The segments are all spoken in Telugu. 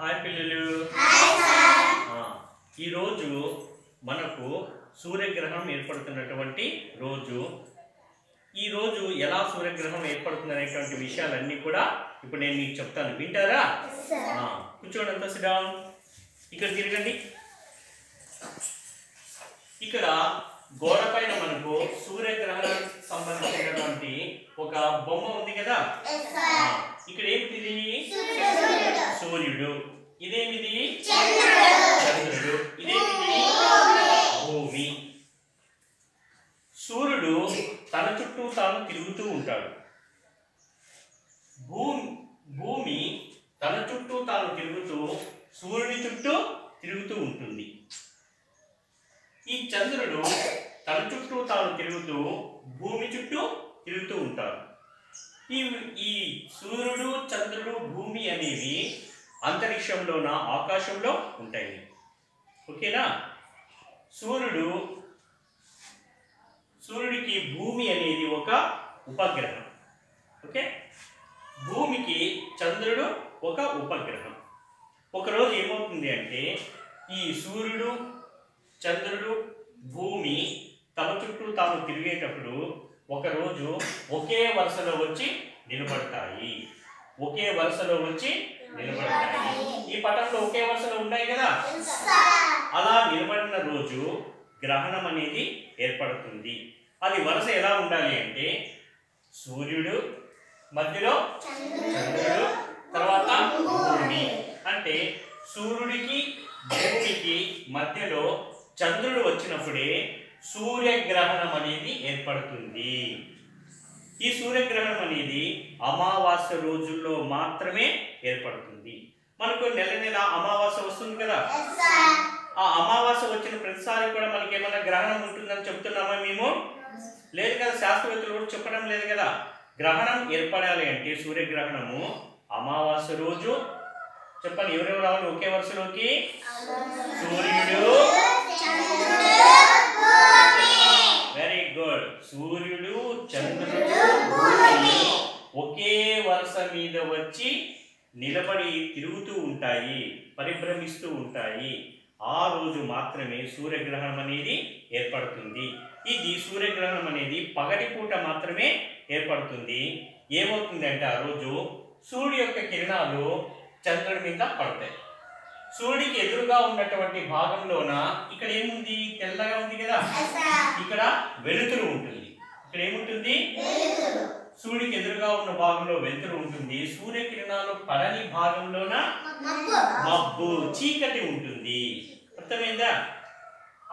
హాయ్ పిల్లలు. ఈరోజు మనకు సూర్యగ్రహణం ఏర్పడుతున్నటువంటి రోజు. ఈరోజు ఎలా సూర్యగ్రహణం ఏర్పడుతుంది అనేటువంటి విషయాలన్నీ కూడా ఇప్పుడు నేను మీకు చెప్తాను, వింటారా? కూర్చోండి, అంతా సిట్ డౌన్. ఇక్కడ తిరగండి. ఇక్కడ గోడ పైన మనకు సూర్యగ్రహణానికి సంబంధించినటువంటి ఒక బొమ్మ ఉంది కదా. ఇక్కడ ఏమిటిది? సూర్యుడు. ఇదేమిది? చంద్రుడు. ఇదేమిది? భూమి. సూర్యుడు తన చుట్టూ తాను తిరుగుతూ ఉంటాడు. భూమి తన చుట్టూ తాను తిరుగుతూ సూర్యుడి చుట్టూ తిరుగుతూ ఉంటుంది. ఈ చంద్రుడు తన చుట్టూ తాను తిరుగుతూ భూమి చుట్టూ తిరుగుతూ ఉంటాడు. ఈ సూర్యుడు, చంద్రుడు, భూమి అనేవి అంతరిక్షంలోన ఆకాశంలో ఉంటాయి. ఓకేనా? సూర్యుడికి భూమి అనేది ఒక ఉపగ్రహం. ఓకే, భూమికి చంద్రుడు ఒక ఉపగ్రహం. ఒకరోజు ఏమవుతుంది అంటే ఈ సూర్యుడు, చంద్రుడు, భూమి తమ చుట్టూ తాను తిరిగేటప్పుడు ఒకరోజు ఒకే వరుసలో వచ్చి నిలబడతాయి. ఈ పటంలో ఒకే వరుసలో ఉన్నాయి కదా. అలా నిలబడిన రోజు గ్రహణం అనేది ఏర్పడుతుంది. అది వరుస ఎలా ఉండాలి అంటే సూర్యుడు మధ్యలో చంద్రుడు, తర్వాత భూమి. అంటే సూర్యుడికి భూమికి మధ్యలో చంద్రుడు వచ్చినప్పుడే సూర్యగ్రహణం అనేది ఏర్పడుతుంది. ఈ సూర్యగ్రహణం అనేది అమావాస్య రోజుల్లో మాత్రమే ఏర్పడుతుంది. మనకు నెల నెల అమావాస్య వస్తుంది కదా. ఆ అమావాస్య వచ్చిన ప్రతిసారి కూడా మనకి ఏమైనా గ్రహణం ఉంటుందని చెప్తున్నామా మేము? లేదు కదా. శాస్త్రవేత్తలు కూడా చెప్పడం లేదు కదా. గ్రహణం ఏర్పడాలి అంటే సూర్యగ్రహణము అమావాస్య రోజు. చెప్పండి, ఎవరెవరు రావాలి ఒకే వరుసలోకి? సూర్యుడు, వెరీ గుడ్. సూర్యుడు, చంద్రుడు, భూమి ఒకే వరుస మీద వచ్చి నిలబడి తిరుగుతూ ఉంటాయి, పరిభ్రమిస్తూ ఉంటాయి. ఆ రోజు మాత్రమే సూర్యగ్రహణం అనేది ఏర్పడుతుంది. ఇది సూర్యగ్రహణం అనేది పగటి పూట మాత్రమే ఏర్పడుతుంది. ఏమవుతుందంటే ఆ రోజు సూర్యుడి యొక్క కిరణాలు చంద్రుడి మీద పడతాయి. సూర్యుడికి ఎదురుగా ఉన్నటువంటి భాగంలోన ఇక్కడ ఏముంది? తెల్లగా ఉంది కదా. ఇక్కడ వెలుతురు ఉంటుంది. ఇక్కడ ఏముంటుంది? సూర్యుడికి ఎదురుగా ఉన్న భాగంలో వెలుతురు ఉంటుంది. సూర్యకిరణాలు పడని భాగంలోన మబ్బు, చీకటి ఉంటుంది. అర్థమైందా?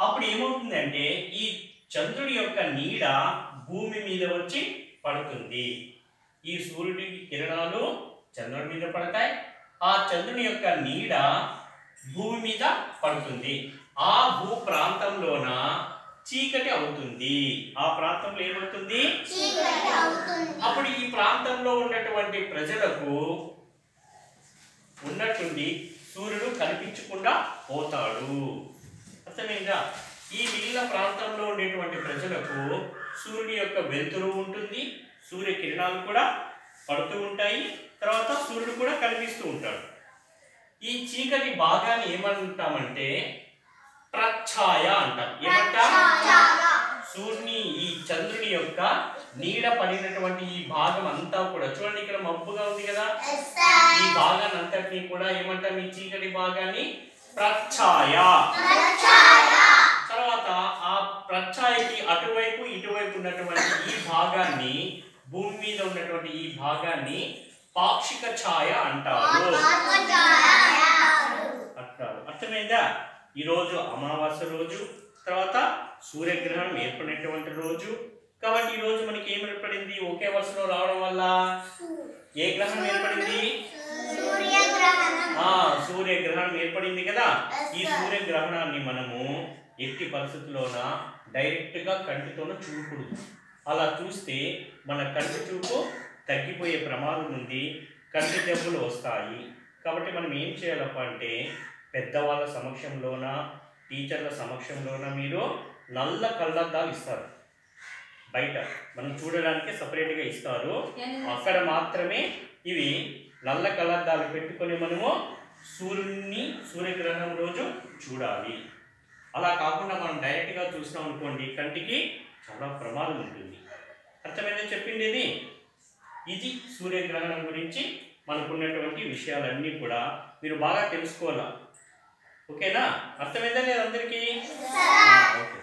అప్పుడు ఏమవుతుందంటే ఈ చంద్రుడి యొక్క నీడ భూమి మీద వచ్చి పడుతుంది. ఈ సూర్యుడి కిరణాలు చంద్రుడి మీద పడతాయి. ఆ చంద్రుని యొక్క నీడ భూమి మీద పడుతుంది. ఆ భూ ప్రాంతంలోన చీకటి అవుతుంది. ఆ ప్రాంతంలో ఏమవుతుంది? అప్పుడు ఈ ప్రాంతంలో ఉన్నటువంటి ప్రజలకు ఉన్నట్టుండి సూర్యుడు కనిపించకుండా పోతాడు. అర్థమైందా? ఈ మిగిలిన ప్రాంతంలో ఉండేటువంటి ప్రజలకు సూర్యుడి యొక్క వెలుతురు ఉంటుంది, సూర్యకిరణాలు కూడా పడుతూ ఉంటాయి, తర్వాత సూర్యుడు కూడా కనిపిస్తూ ఉంటాడు. ఈ చీకటి భాగాన్ని ఏమంటామంటే ప్రఛాయ అంటాం. ఏమంటా? సూర్యుని, ఈ చంద్రుని యొక్క నీడ పడినటువంటి ఈ భాగం అంతా కూడా చూడండి, ఇక్కడ మబ్బుగా ఉంది కదా. ఈ భాగాన్ని అంతటినీ కూడా ఏమంటాం? ఈ చీకటి భాగాన్ని ప్రఛాయ. తర్వాత ఆ ప్రఛాయకి అటువైపు ఇటువైపు ఉన్నటువంటి ఈ భాగాన్ని, భూమి మీద ఉన్నటువంటి ఈ భాగాన్ని పాక్షిక ఛాయ అంటారు. అర్థమైందా? ఈరోజు అమావాస్య రోజు, తర్వాత సూర్యగ్రహణం ఏర్పడినటువంటి రోజు. కాబట్టి ఈ రోజు మనకి ఏం ఏర్పడింది? ఒకే వరుసలో రావడం వల్ల ఏ గ్రహణం ఏర్పడింది? సూర్యగ్రహణం ఏర్పడింది కదా. ఈ సూర్యగ్రహణాన్ని మనము ఎట్టి పరిస్థితుల్లోన డైరెక్ట్ గా కంటితోన చూడకూడదు. అలా చూస్తే మన కంటి చూపు తగ్గిపోయే ప్రమాదం ఉంది, కంటి జబ్బులు వస్తాయి. కాబట్టి మనం ఏం చేయాలప్ప అంటే పెద్దవాళ్ళ సమక్షంలోన, టీచర్ల సమక్షంలోన మీరు నల్ల కళ్ళద్దాలు ఇస్తారు. బయట మనం చూడడానికి సపరేట్గా ఇస్తారు. అక్కడ మాత్రమే ఇవి నల్ల కళ్ళద్దాలు పెట్టుకొని మనము సూర్యుడిని సూర్యగ్రహణం రోజు చూడాలి. అలా కాకుండా మనం డైరెక్ట్గా చూసినాం అనుకోండి కంటికి చాలా ప్రమాదం ఉంటుంది. అర్థమైందని చెప్పింది ఇది సూర్యగ్రహణం గురించి మనకున్నటువంటి విషయాలన్నీ కూడా మీరు బాగా తెలుసుకోవాలా. ఓకేనా? అర్థమైందా లేదు అందరికీ? ఓకే.